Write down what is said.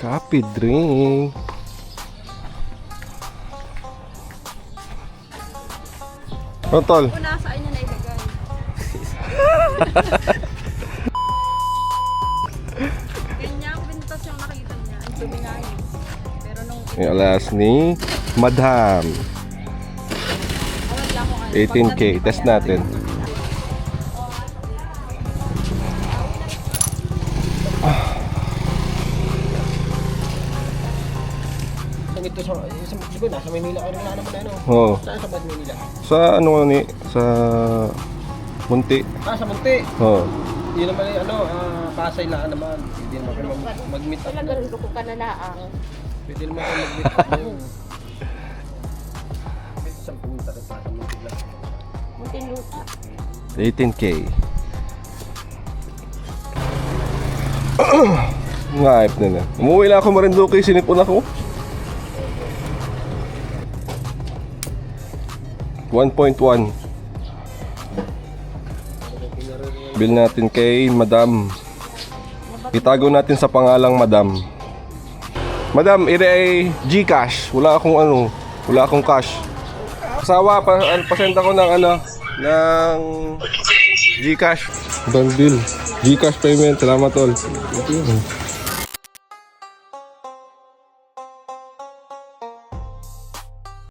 Coffee drink. Oh, tol. Una sa inyo na ilagay. Kanya ang pintas yung nakita niya. Ang dumi nga yun. Pero nung... Yung alas ni Madam. 18K. Test natin. Ito sa diba, nasa Manila ka rin na naman ano. Oo. Saan sa Bad Manila? Sa ano ni? Sa Munti. Sa Munti. Oo. Yun naman yung ano, Pasay lang naman. Pwede naman kayo mag-meet up. Talagang ko ka na laang. Pwede naman kayo mag-meet up yun. Isang pumunta rin sa Munti lang. Munting lupa. 18K. Ngaip na na. Umuwi lang ako Marinduque. Sinipon ako. 1.1. Bill natin kay Madam. Itago natin sa pangalang Madam. Madam, ire ay GCash. Wala akong ano, wala akong cash. Asawa, pasend ako ng ano, ng GCash. Madam Bill, GCash payment. Salamat tol.